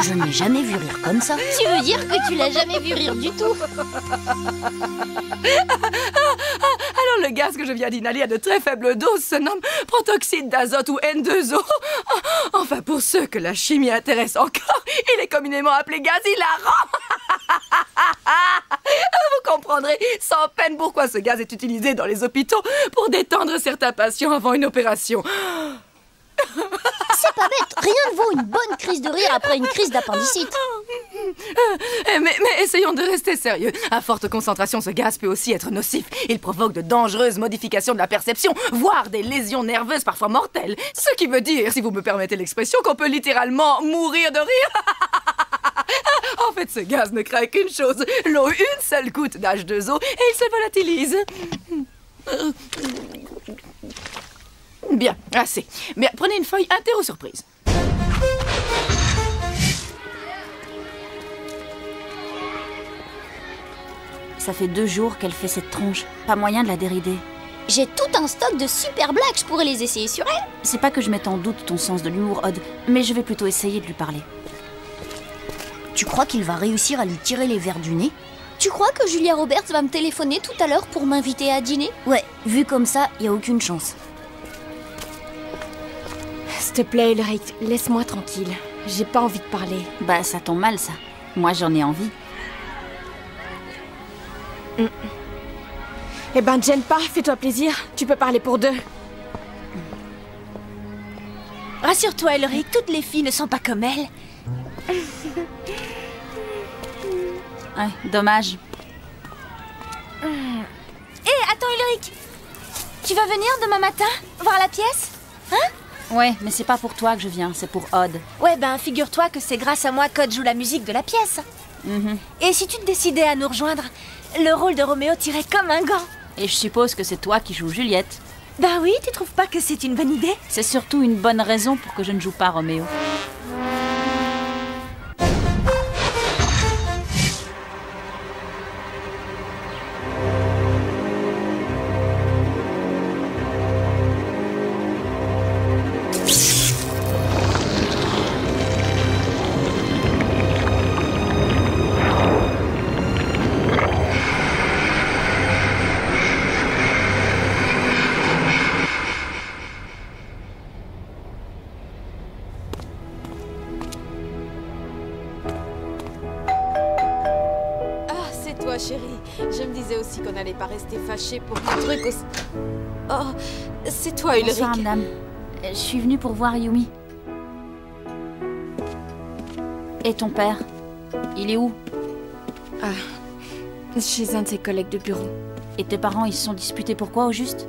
Je n'ai jamais vu rire comme ça. Tu veux dire que tu l'as jamais vu rire du tout? Alors le gaz que je viens d'inhaler à de très faibles doses se nomme protoxyde d'azote ou N2O. Enfin, pour ceux que la chimie intéresse encore, il est communément appelé gaz hilarant. Vous comprendrez sans peine pourquoi ce gaz est utilisé dans les hôpitaux pour détendre certains patients avant une opération. C'est pas bête, rien ne vaut une bonne crise de rire après une crise d'appendicite. Mais essayons de rester sérieux. À forte concentration, ce gaz peut aussi être nocif. Il provoque de dangereuses modifications de la perception, voire des lésions nerveuses parfois mortelles. Ce qui veut dire, si vous me permettez l'expression, qu'on peut littéralement mourir de rire. En fait, ce gaz ne craint qu'une chose, l'eau, une seule goutte d'H2O, et il se volatilise. Bien, assez. Bien, prenez une feuille interro-surprise. Ça fait 2 jours qu'elle fait cette tronche. Pas moyen de la dérider. J'ai tout un stock de super blagues, je pourrais les essayer sur elle. C'est pas que je mette en doute ton sens de l'humour, Odd, mais je vais plutôt essayer de lui parler. Tu crois qu'il va réussir à lui tirer les vers du nez? Tu crois que Julia Roberts va me téléphoner tout à l'heure pour m'inviter à dîner? Ouais, vu comme ça, y a aucune chance. S'il te plaît, Ulrich, laisse-moi tranquille. J'ai pas envie de parler. Bah, ça tombe mal, ça. Moi, j'en ai envie. Eh ben, ne gêne pas, fais-toi plaisir. Tu peux parler pour 2. Rassure-toi, Ulrich, toutes les filles ne sont pas comme elle. Ouais, dommage. Hé, attends, Ulrich. Tu vas venir demain matin voir la pièce? Hein? Ouais, mais c'est pas pour toi que je viens, c'est pour Odd. Ouais, ben figure-toi que c'est grâce à moi qu'Odd joue la musique de la pièce. Et si tu te décidais à nous rejoindre, le rôle de Roméo tirait comme un gant. Et je suppose que c'est toi qui joues Juliette. Ben oui, tu trouves pas que c'est une bonne idée? C'est surtout une bonne raison pour que je ne joue pas Roméo. Chérie, je me disais aussi qu'on n'allait pas rester fâchés pour un truc aussi... Oh, c'est toi, Ulrich. Bonsoir, madame. Je suis venue pour voir Yumi. Et ton père? Il est où? Chez un de ses collègues de bureau. Et tes parents, ils se sont disputés pourquoi, au juste?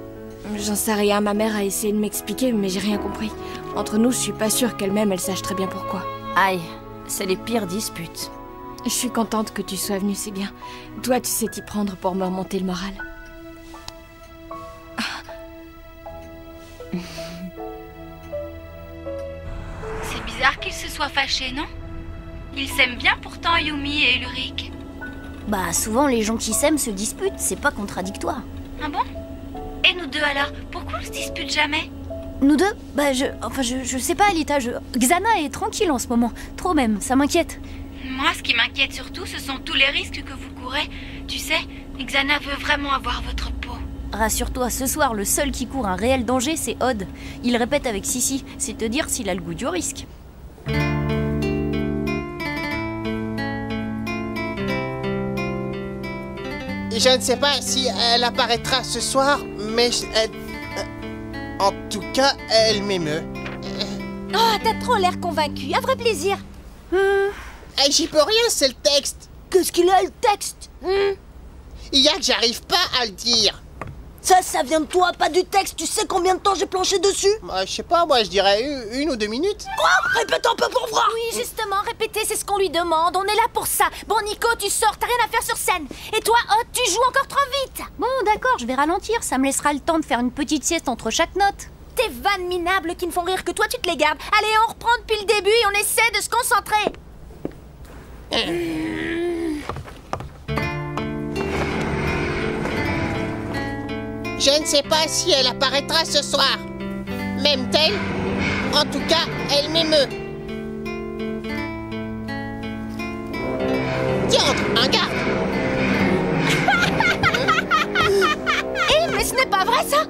J'en sais rien, ma mère a essayé de m'expliquer, mais j'ai rien compris. Entre nous, je suis pas sûre qu'elle-même, elle sache très bien pourquoi. Aïe, c'est les pires disputes. Je suis contente que tu sois venue, c'est bien. Toi, tu sais t'y prendre pour me remonter le moral. C'est bizarre qu'ils se soient fâchés, non? Ils s'aiment bien pourtant, Yumi et Ulrich. Bah, souvent les gens qui s'aiment se disputent, c'est pas contradictoire. Ah bon? Et nous deux alors? Pourquoi on se dispute jamais? Nous deux? Bah, je sais pas, Alita, Xana est tranquille en ce moment. Trop même, ça m'inquiète. Moi, ce qui m'inquiète surtout, ce sont tous les risques que vous courez. Tu sais, Xana veut vraiment avoir votre peau. Rassure-toi, ce soir, le seul qui court un réel danger, c'est Odd. Il répète avec Sissi, c'est te dire s'il a le goût du risque. Je ne sais pas si elle apparaîtra ce soir, mais... en tout cas, elle m'émeut. Oh, t'as trop l'air convaincu, un vrai plaisir. J'y peux rien, c'est le texte. Qu'est-ce qu'il a, le texte? Il y a que j'arrive pas à le dire. Ça vient de toi, pas du texte. Tu sais combien de temps j'ai planché dessus? Je sais pas, moi je dirais 1 ou 2 minutes. Quoi? Répète un peu pour voir. Oui, justement, répéter, c'est ce qu'on lui demande. On est là pour ça. Bon, Nico, tu sors, t'as rien à faire sur scène. Et toi, Odd, tu joues encore trop vite. Bon, d'accord, je vais ralentir, ça me laissera le temps de faire une petite sieste entre chaque note. Tes vannes minables qui ne font rire que toi, tu te les gardes. Allez, on reprend depuis le début et on essaie de se concentrer. Je ne sais pas si elle apparaîtra ce soir. M'aime-t-elle? En tout cas, elle m'émeut. Diantre, un garde. Mais ce n'est pas vrai, ça!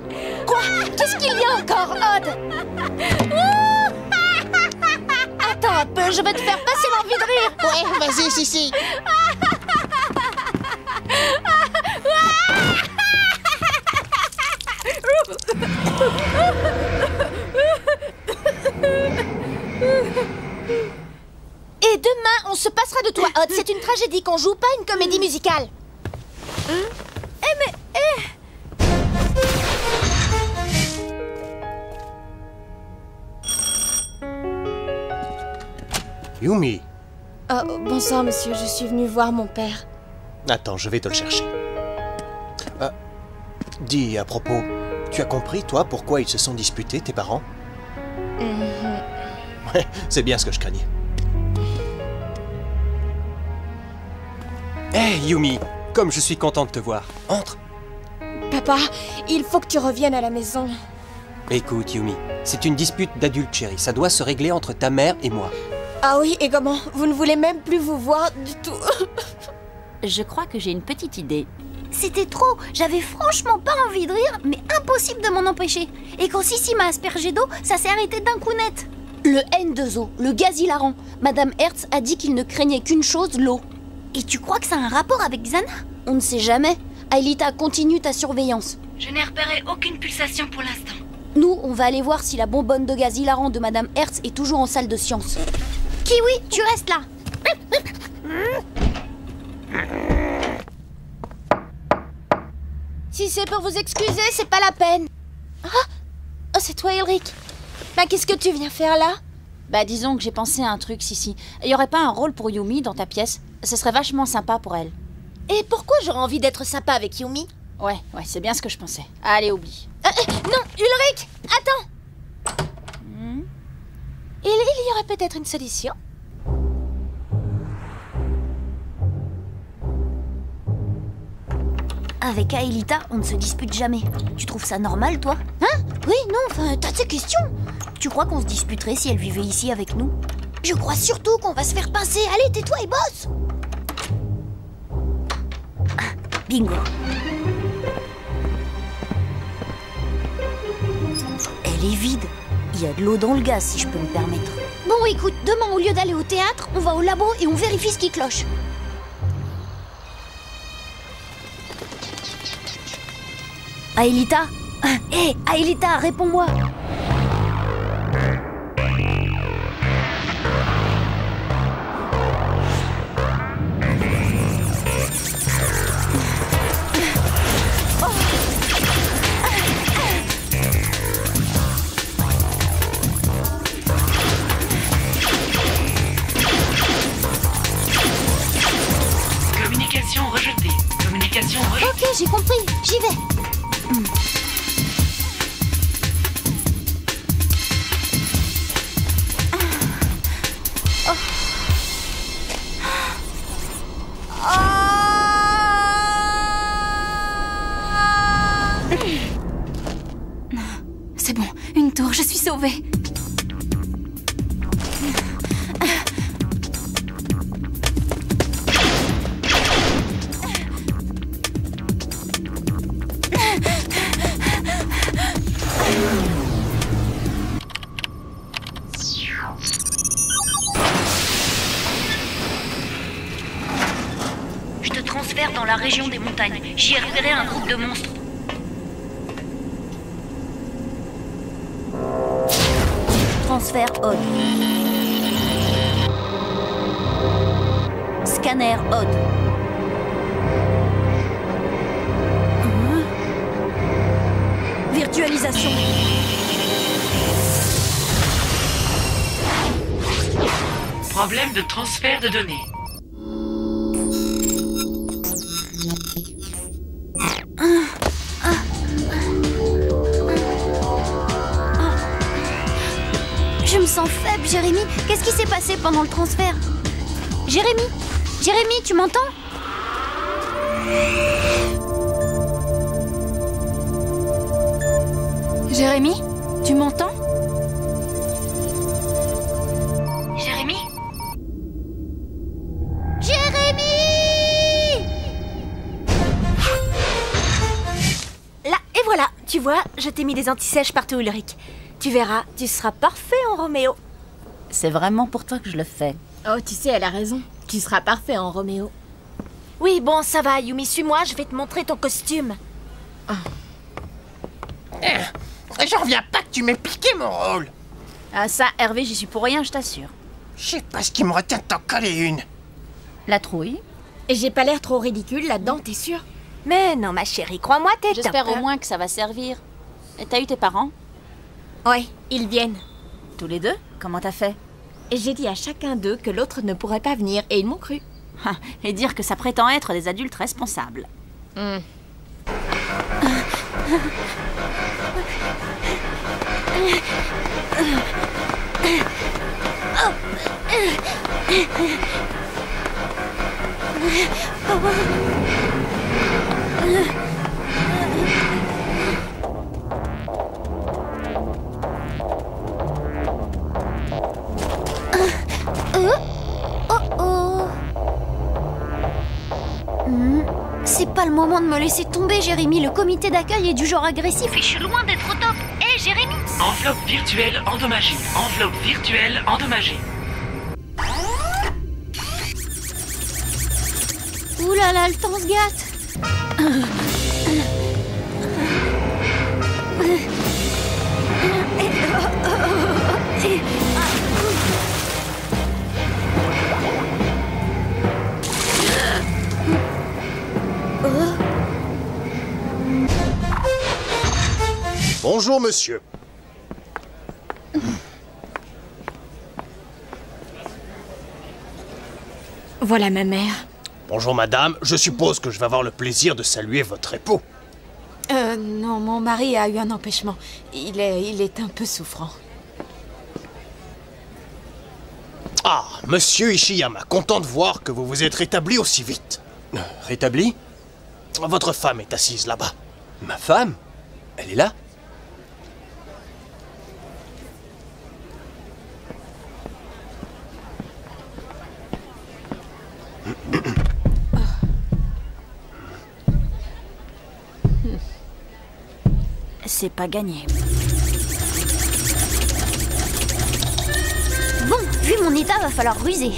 Quoi? Qu'est-ce qu'il y a encore, Odd? Attends un peu, je vais te faire passer l'envie de rire! Ouais, vas-y, Sissi. Et demain, on se passera de toi, Odd. C'est une tragédie qu'on joue, pas une comédie musicale. Yumi. Oh, bonsoir, monsieur. Je suis venue voir mon père. Attends, je vais te le chercher. Dis, à propos, tu as compris, toi, pourquoi ils se sont disputés, tes parents? Ouais, c'est bien ce que je craignais. Hé, Yumi, comme je suis content de te voir. Entre. Papa, il faut que tu reviennes à la maison. Écoute, Yumi, c'est une dispute d'adultes, chérie. Ça doit se régler entre ta mère et moi. Ah oui, et comment? Vous ne voulez même plus vous voir du tout. Je crois que j'ai une petite idée. C'était trop. J'avais franchement pas envie de rire, mais impossible de m'en empêcher. Et quand Sissi m'a aspergé d'eau, ça s'est arrêté d'un coup net. Le N2O, le gaz hilarant. Madame Hertz a dit qu'il ne craignait qu'une chose, l'eau. Et tu crois que ça a un rapport avec Xana? On ne sait jamais. Aelita, continue ta surveillance. Je n'ai repéré aucune pulsation pour l'instant. Nous, on va aller voir si la bonbonne de gaz hilarant de Madame Hertz est toujours en salle de science. Kiwi, tu restes là. Si c'est pour vous excuser, c'est pas la peine. Ah, oh, c'est toi, Ulrich. Bah, qu'est-ce que tu viens faire là? Bah, disons que j'ai pensé à un truc, Sissi. Y aurait pas un rôle pour Yumi dans ta pièce? Ce serait vachement sympa pour elle. Et pourquoi j'aurais envie d'être sympa avec Yumi? Ouais, c'est bien ce que je pensais. Allez, oublie. Non, Ulrich, attends. Il y aurait peut-être une solution. Avec Aelita, on ne se dispute jamais. Tu trouves ça normal, toi? Hein? Oui, non, enfin, t'as tes questions. Tu crois qu'on se disputerait si elle vivait ici avec nous? Je crois surtout qu'on va se faire pincer. Allez, tais-toi et bosse! Bingo. Elle est vide. Il y a de l'eau dans le gaz, si je peux me permettre. Bon, écoute, demain, au lieu d'aller au théâtre, on va au labo et on vérifie ce qui cloche. Aelita? Hé, Aelita, réponds-moi! Communication rejetée. Communication rejetée. Ok, j'ai compris, j'y vais. C'est bon, une tour, je suis sauvée. Je te transfère dans la région des montagnes. J'y ai repéré un groupe de monstres. Transfert Odd. Scanner Odd. Virtualisation. Problème de transfert de données. Je me sens faible, Jérémy. Qu'est-ce qui s'est passé pendant le transfert? Jérémy? Jérémy, tu m'entends? Jérémy, tu m'entends? Tu vois, je t'ai mis des anti-sèches partout, Ulrich. Tu verras, tu seras parfait en Roméo. C'est vraiment pour toi que je le fais. Oh, tu sais, elle a raison. Tu seras parfait en Roméo. Oui, bon, ça va, Yumi, suis-moi, je vais te montrer ton costume. J'en reviens pas que tu m'aies piqué mon rôle. Ah ça, Hervé, j'y suis pour rien, je t'assure. Je sais pas ce qui me retient de t'en coller une. La trouille. Et j'ai pas l'air trop ridicule là-dedans, t'es sûre? Mais non, ma chérie, crois-moi, t'es top. J'espère au moins que ça va servir. Et t'as eu tes parents? Ouais, ils viennent. Tous les deux? Comment t'as fait? Et j'ai dit à chacun d'eux que l'autre ne pourrait pas venir, et ils m'ont cru. Et dire que ça prétend être des adultes responsables. C'est pas le moment de me laisser tomber, Jérémy. Le comité d'accueil est du genre agressif et je suis loin d'être au top. Hé, Jérémy! Enveloppe virtuelle endommagée. Enveloppe virtuelle endommagée. Ouh là là, le temps se gâte. Bonjour, monsieur. Voilà ma mère. Bonjour, madame. Je suppose que je vais avoir le plaisir de saluer votre époux. Non, mon mari a eu un empêchement. Il est un peu souffrant. Ah, monsieur Ishiyama, content de voir que vous vous êtes rétabli aussi vite. Rétabli? Votre femme est assise là-bas. Ma femme? Elle est là? C'est pas gagné. Bon, vu mon état, va falloir ruser.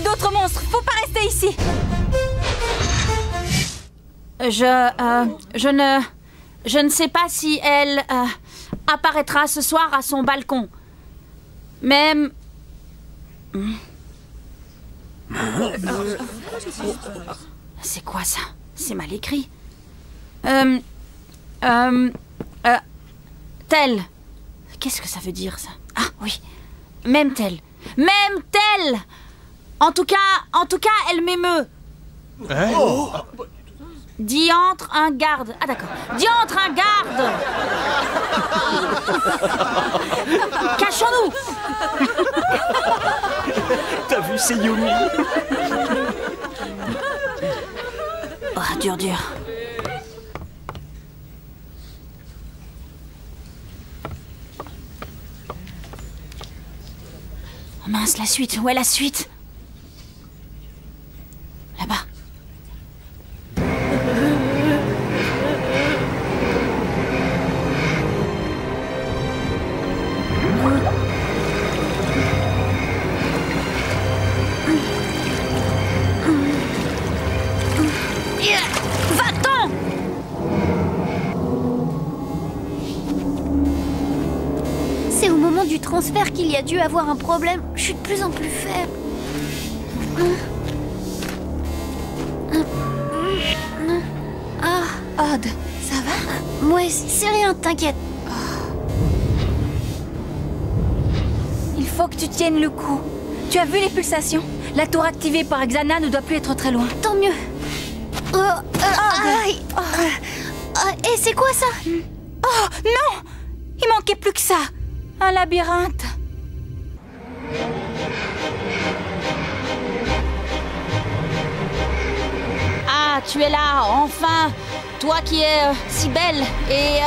D'autres monstres, faut pas rester ici. Je ne sais pas si elle apparaîtra ce soir à son balcon. Même... C'est quoi ça? C'est mal écrit. Tel. Qu'est-ce que ça veut dire ça? Ah oui, même tel. Même tel. En tout cas, elle m'émeut. Hein? Oh. Diantre un garde. Ah d'accord. Diantre un garde. Cachons-nous. T'as vu, c'est Yumi. Oh, dur. Oh mince, la suite. Où est la suite? Là-bas. Va-t'en! transfert qu'il y a dû avoir un problème. Je suis de plus en plus faible. Odd, ça va? Ouais, c'est rien, t'inquiète. Il faut que tu tiennes le coup. Tu as vu les pulsations? La tour activée par Xana ne doit plus être très loin. Tant mieux. Et c'est quoi ça? Oh, non! Il manquait plus que ça. Un labyrinthe. Ah, tu es là, enfin! Toi qui es si belle et...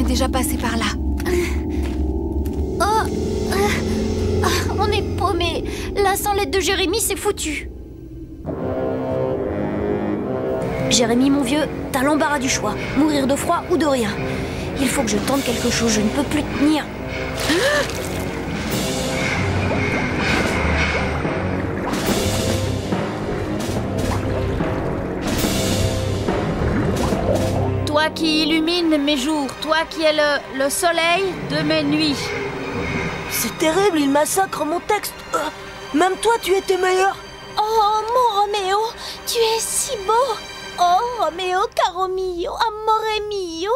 déjà passé par là. On est paumé. Là, sans l'aide de Jérémy, c'est foutu. Jérémy, mon vieux, t'as l'embarras du choix. Mourir de froid ou de rien. Il faut que je tente quelque chose, je ne peux plus tenir. Toi qui illumine mes jours, toi qui es le soleil de mes nuits. C'est terrible, il massacre mon texte. Même toi, tu étais meilleur. Oh, mon Roméo, tu es si beau. Oh, Roméo, caro mio, amore mio.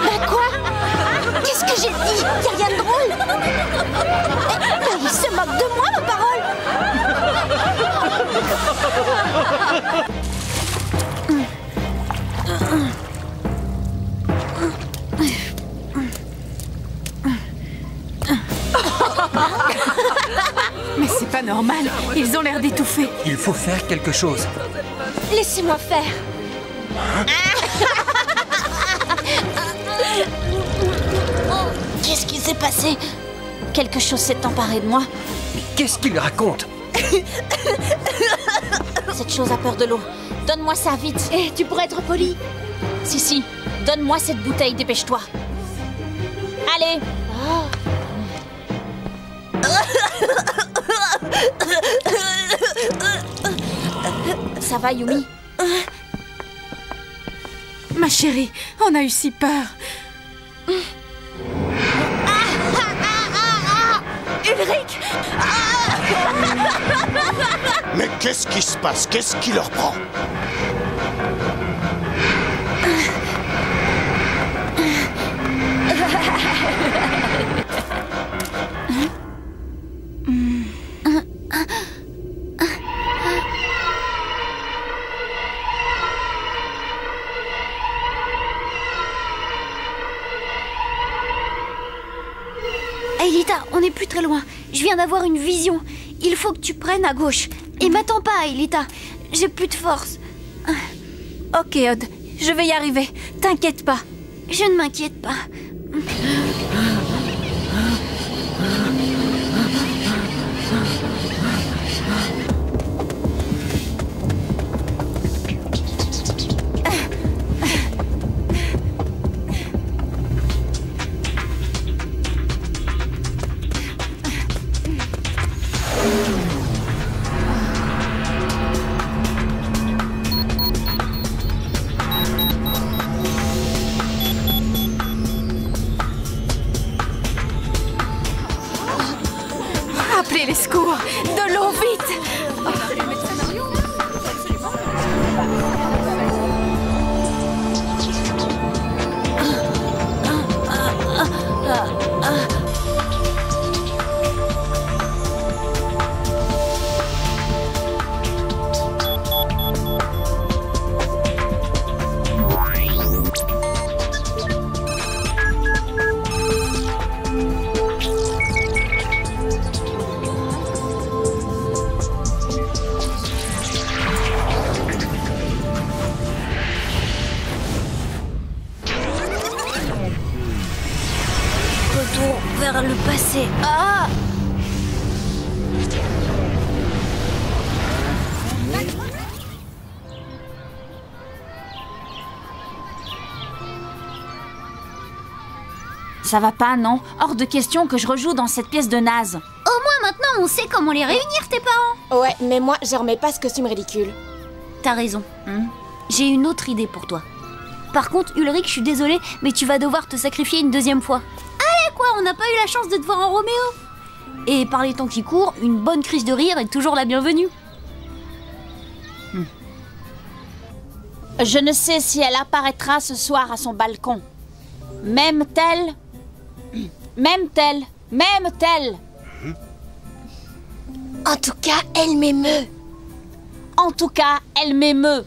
Bah quoi? Qu'est-ce que j'ai dit? Y'a rien de drôle. Il se moque de moi, ma parole. Mais c'est pas normal, ils ont l'air d'étouffer. Il faut faire quelque chose. Laissez-moi faire. Qu'est-ce qui s'est passé? Quelque chose s'est emparé de moi. Mais qu'est-ce qu'il raconte? Cette chose a peur de l'eau. Donne-moi ça vite. Tu pourrais être poli. Si, donne-moi cette bouteille, dépêche-toi. Allez. Ça va, Yumi? Ma chérie, on a eu si peur. Ulrich! Mais qu'est-ce qui se passe? Qu'est-ce qui leur prend? Aelita, on n'est plus très loin. Je viens d'avoir une vision. Il faut que tu prennes à gauche. Et m'attends pas, Aelita. J'ai plus de force. Ok, Odd. Je vais y arriver. T'inquiète pas. Je ne m'inquiète pas. Appelez les secours! De l'eau, vite! vers le passé. Ah! Ça va pas, non? Hors de question que je rejoue dans cette pièce de naze. Au moins maintenant on sait comment les réunir tes parents. Ouais, mais moi, je remets pas ce costume ridicule. T'as raison. J'ai une autre idée pour toi. Par contre, Ulrich, je suis désolée, mais tu vas devoir te sacrifier une deuxième fois. Allez quoi, on n'a pas eu la chance de te voir en Roméo. Et par les temps qui courent, une bonne crise de rire est toujours la bienvenue. Je ne sais si elle apparaîtra ce soir à son balcon. M'aime-t-elle? M'aime-t-elle? M'aime-t-elle? En tout cas, elle m'émeut. En tout cas, elle m'émeut.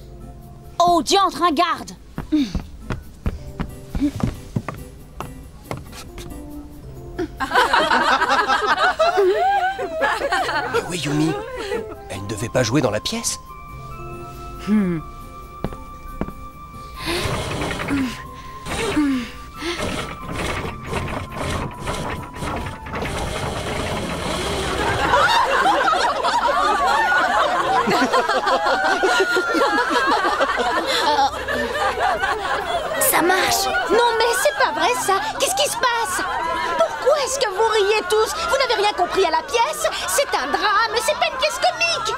Oh, diantre, un garde! Mais oui, Yumi. Elle ne devait pas jouer dans la pièce. Ça marche. Non mais c'est pas vrai ça. Qu'est-ce qui se passe? Pourquoi est-ce que vous riez tous? Vous n'avez rien compris à la pièce? C'est un drame, c'est pas une pièce comique.